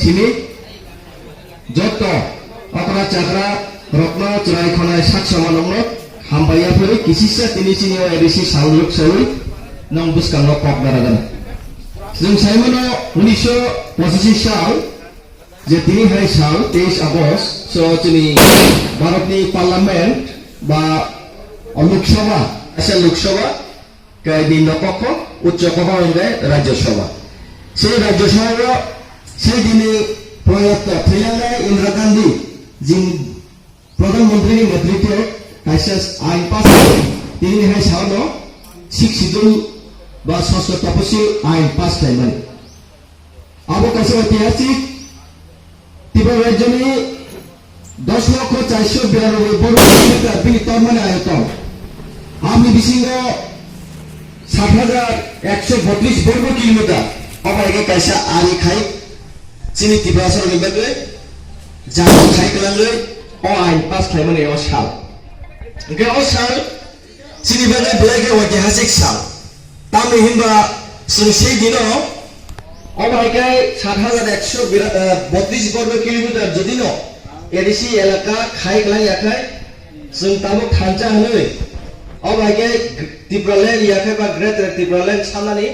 sini joto okra cakra rokno cerai khonai saksa manongno hambaya phari kisisa tini sini edisi sauluk saul nang buskang kok daragan जों साइमनो 1985 साल जे তিনি हाय साल 23 August सो जोंनि भारतनि parliament बा लोकसभा एसे लोकसभा कै निम्न कक्ष उच्च कक्ष होनबाय राज्यसभा সেই राज्यसभा সেই দিনে প্রয়াত থৈলাঙ্গাই ইন্দিরা গান্ধী যিনি প্রধানমন্ত্রীর নেতৃত্বে কাইসাস আইন পাস তিনি হাই সালনো 6 শিডিউল বা ষষ্ঠ তপসিল আইন পাস খাইমান আবো কাছে ঐতিহাসিক ত্রিপুরা রাজ্যনি 10,492,000 বর্গ কিলোমিটার বিস্তৃত মানে আয়তন আমি বিসিঙ্গ 7,132 বর্গ কিলোমিটার অবাইকে কাইসা আরি খাই চিনি ত্রিপুরা সরকারের বাদে জানি খাই গলালে ও আইন পাস খাইমানে ও সাল গে ও সাল চিনি বাদে ব্লেকে ঐতিহাসিক সাল তামি হিমবা जों সেই দিন অবাইকে 7,132 বর্গ কিলোমিটার যদি ন এডিসি এলাকা খাই গলাই আখাই जों তাবো খানচা হলে অবাইকে ত্রিপুরাল্যান্ড ইয়াখাই বা গ্রেট ত্রিপুরাল্যান্ড সানানি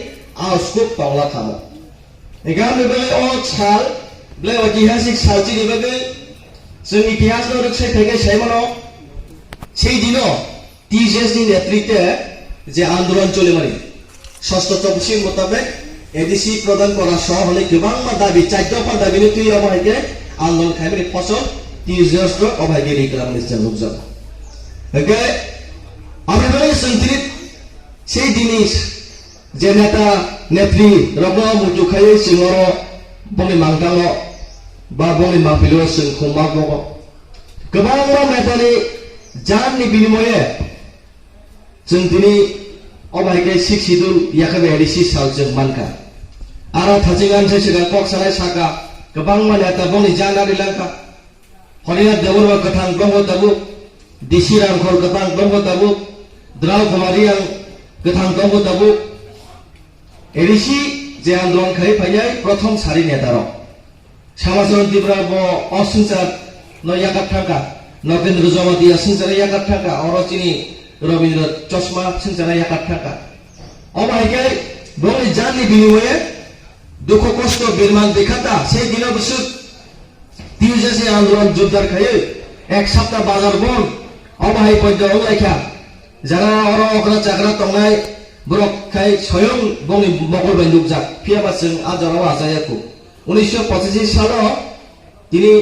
আউসকুপ পাওলা খামো এখানে বলে ও সাল বলে ঐতিহাসিক সালচি নিবাগে जों ইতিহাস রক্ষা থেকে সাইমনো সেই দিন টিজেস नि নেতৃত্বে যে আন্দোলন চলে মারি ষষ্ঠ তপসিল মোতাবেক এডিসি প্রদান করা সহ হলে গোবাং দাবি 4 দফা দাবিনি তুই অবাইকে আন্দোলন খাইমারি ফসল টিজেস অবাইকে রিক্লাম নিশ্চয় লোকজন ওকে আমি বলি সন্ত্রিত সেই জিনিস যে নেতা নেত্রী রগ্ন মুটু খাই সিংহর বলি মাংকাল বা বলি মাফিল जों खुंमाग गोबां नेतानि जाननि बिनिमये जों दिनै अबाइके 6 शिडिउल याखाबे एडिसि साल जों मानका आरो थाजिगान सिगां कक सानाय साका गोबां नेता बनि जानारि लांका हरिया देवरबा गोथां ब्रह्म दाबु दिसि रांखर गोथां ब्रह्म दाबु द्राव कुमारी आं गोथां ब्रह्म दाबु एडिसि जे आन्दोलन खाइ फाइनाय प्रथम सारि नेतार सामाजन दिब्रा ब असुंसार नयाकात थाका नगेन्द्र जमादिया सिंचारा याकात थाका अरचिनी रवीन्द्र चश्मा सिंचारा याकात थाका अबाइके बनि जाननि बिनिमये दुख कष्ट बिरमान देखाता সেই দিন বসু তিউজেসে আন্দোলন জোরদার খায় এক সপ্তাহ বাজার বন অবাই পদ্য লাইখা যারা অর অগ্রা চাকরা তংনাই ব্রক খাই স্বয়ং বনি মগল বাই লুকজাক ফিয়াবাসং আজরাও আজায়াকু 1985 সালে তিনি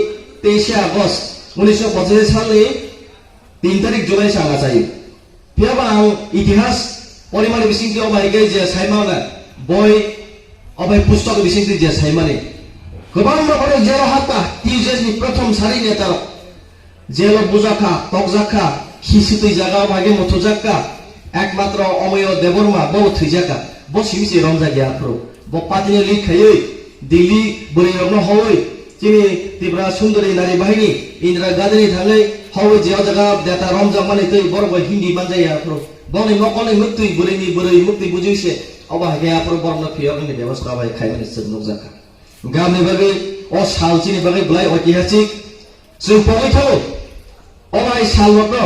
23 আগস্ট 1985 সালে 3 তারিখ জুলাই সাঙ্গা চাই ফিয়াবাং ইতিহাস পরিমাণে বিসিংতি অবাইকে যে সাইমানা বই অবাই পুস্তক বিসিংতি যে সাইমানে গোবাং রকমের জেল হাতা টিজেসনি প্রথম সারি নেতার জেল বুজাখা তকজাখা খিসিতই জায়গা ভাগে মথজাকা একমাত্র অময় দেবর্মা বউ থইজাকা বসিমিসি রমজা গিয়াপ্রো ব পাতিনে লিখাই দিল্লি বলি রগ্ন হই চিনি ত্রিপুরা সুন্দরী নারী বাহিনী ইন্দিরা গান্ধী থাঙ্গে হই যে জায়গা দেতা রমজা মানে তৈ বড় হিন্দি বানজাইয়া প্রো বনি মকনে মুক্তি বলিনি বলি মুক্তি বুঝিছে অবা গিয়া প্রো বর্ণ ফিয়গনি ব্যবস্থা ভাই খাইমানি সনজাকা গামনি বাগে ও সালচিনি বাগে বলাই ঐতিহাসিক जों পগৈ থাকো অবাই সালরগ্ন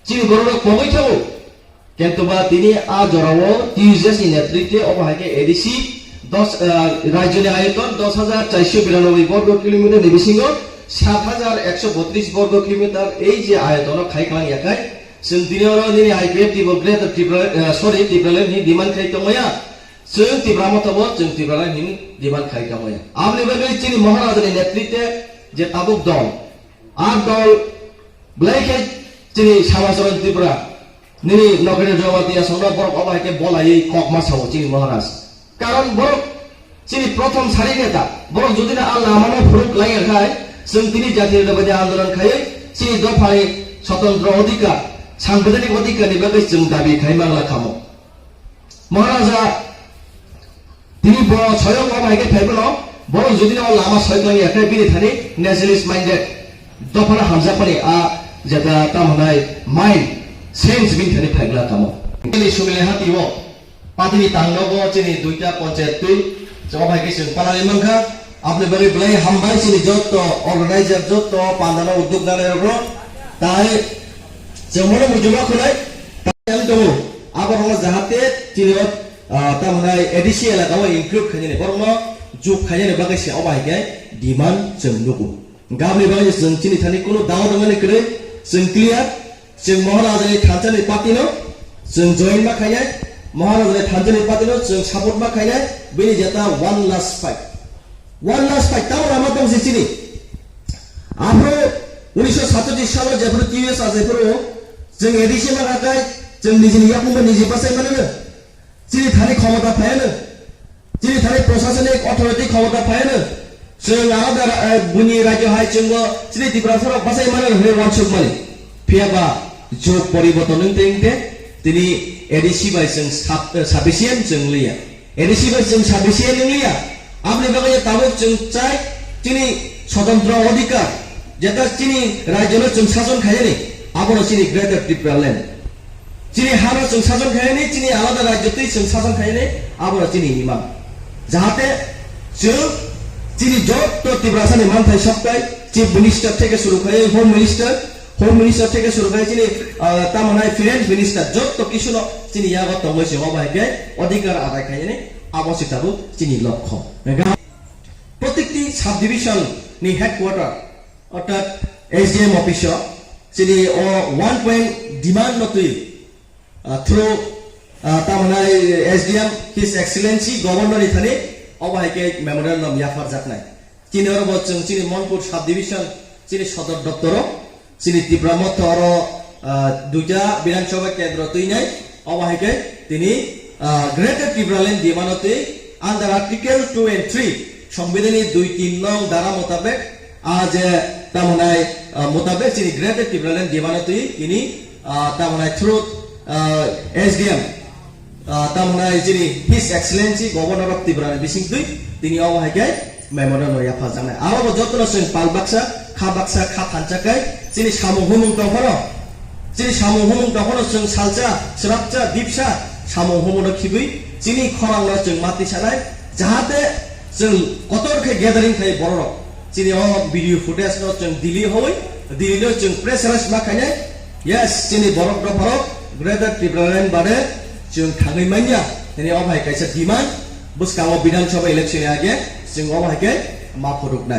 চিনি বড় পগৈ থাকো কিন্তু বা তিনি আজরাও টিউজেস নেতৃত্বে অবাইকে এডিসি 10 রাজ্যের আয়তন 10,492 বর্গ কিলোমিটার নিবিসিংহ 7,132 বর্গ কিলোমিটার এই যে আয়তন খাইখাং ইয়াকাই जों दिनरो दिनै आइपिएफ ग्रेट ত্রিপুরাল্যান্ড নি ডিমান্ড খাইতমया जों ত্রিপুরা মতবো जों ত্রিপুরাল্যান্ড নি ডিমান্ড খাইতমया আমনি বাগে চিনি মহারাজের নেতৃত্বে যে তাবুক দল আর দল ব্লাইকে চিনি সামাজরণ ত্রিপুরা নিনি নগরের জমাতিয়া সঙ্গে বড় অবাইকে বলাই ককমা সাও চিনি মহারাজ কারণ বড় চিনি প্রথম সারি নেতা বড় যদি না আল্লাহ মানে ফুরুক লাইয়া খায় जों তিনি জাতীয় লেভেলে আন্দোলন খায় চিনি দফায় স্বতন্ত্র অধিকার সাংবিধানিক অধিকার নিবাগে जों দাবি খাইমাংলা খামো মহারাজা তিনি বড় স্বয়ং অবাইকে ফাইবল বড় যদি না লামা সয়কলানি একাই বিনি থানি ন্যাশনালিস্ট মাইন্ডেড দফানা হামজাপানি আ যেটা তামনাই মাইন্ড সেন্স বিন থানি ফাইগলা খামো ini sumile hati wo patini tangnobo chini duita panchayat tu অবাইকে जों পালানি মাংখা আপনি bagi belai hambai sini joto organizer joto pandana uddog dalai ro tai semono mujuma khulai tai dong abar holo jahate chini tamanai edisi elaka wa include khajene borno juk khajene bagai se obai ge demand jeng nuku gamni bagai jeng chini thani kono daw dangani kre jeng clear jeng maharajani thanchani patino jeng join ma khaya maharajani thanchani patino jeng support ma khaya bini jata one last fight তাও আমার তো চিনি আমরা 1947 সালে যেপুর T S আছে পুরো जों addition লাগায় जों নিজে ইয়াকুমবা নিজে পাশে মানে না চিনি থানি ক্ষমতা পায় না চিনি থানি প্রশাসনিক অথরিটি ক্ষমতা পায় না जों আলাদা বুনি রাজ্য হয় जों চিনি ত্রিপুরাসর পাশে মানে হয়ে ওয়ানসুক মানে ফিয়াবা যোগ পরিবর্তন নিতে তিনি এডিসি বাই जों সাবিসিয়ান जों লিয়া এডিসি বাই जों সাবিসিয়ান লিয়া আপনি বাগাই তাবক जों চাই চিনি স্বতন্ত্র অধিকার যেটা চিনি রাজ্যের जों শাসন খায়নি আবার চিনি গ্রেটার ত্রিপুরাল্যান্ড চিনি হারা जों শাসন খায়নি চিনি আলাদা রাজ্যতেই जों শাসন খায়নি আবার চিনি ইমাম যাহাতে जों চিনি যত ত্রিপুরাসানি মানথাই সবটাই চিফ মিনিস্টার থেকে শুরু করে হোম মিনিস্টার থেকে শুরু করে চিনি তামানাই ফিনান্স মিনিস্টার যত কিছু চিনি ইয়াগত হইছে অবাইকে অধিকার আদায় খায়নি আবশ্যিকতাবো চিনি লক্ষ্য প্রত্যেকটি সাব ডিভিশন নি হেডকোয়ার্টার অর্থাৎ এসডিএম অফিস চিনি ও 1 পয়েন্ট ডিমান্ড নতুই থ্রু তামানাই এসডিএম হিজ এক্সেলেন্সি গভর্নর ইথানি অবাইকে মেমোরিয়াল ইয়াফার জাতনাই চিনি অর বচং চিনি মনপুর সাব ডিভিশন চিনি সদর দপ্তর চিনি ত্রিপুরা মধ্য আর দুইটা বিধানসভা কেন্দ্র তুই নাই অবাইকে তিনি গ্রেটার ত্রিপুরাল্যান্ড ডিমান্ডতে আন্ডার আর্টিকেল 2 and 3 সংবিধানের 2-3 নং ধারা মোতাবেক আজ তামানাই মোতাবেক চিনি গ্রেটার ত্রিপুরাল্যান্ড ডিমান্ডতে তিনি তামানাই থ্রু এসডিএম তামানাই চিনি his excellency governor of Tripura বিসিং তুই তিনি অবাইকে মেমোরিয়াল ইয়াফা জানাই আরো যতন जों পালবাক্সা খা থানচাকাই চিনি সামু হুমুং দহর চিনি সামু হুমুং দহর जों সালচা স্রাপচা দীপসা সামু হুমুনো খিবুই চিনি খরাংলো जों মাতি সানাই যাহাতে जों কতরকে গ্যাদারিং থাই বড় চিনি ও ভিডিও ফুটেজ নো जों দিলি হই দিলিনো जों প্রেস রাস মাখাইনে ইয়েস চিনি বরক দফরক গ্রেটার ত্রিপুরাল্যান্ড বাদে जों थाङै मानिया তিনি অবাই কাইসা ডিমান্ড বুসকাও বিধানসভা ইলেকশন আগে जों অবাইকে মা ফরুক নাই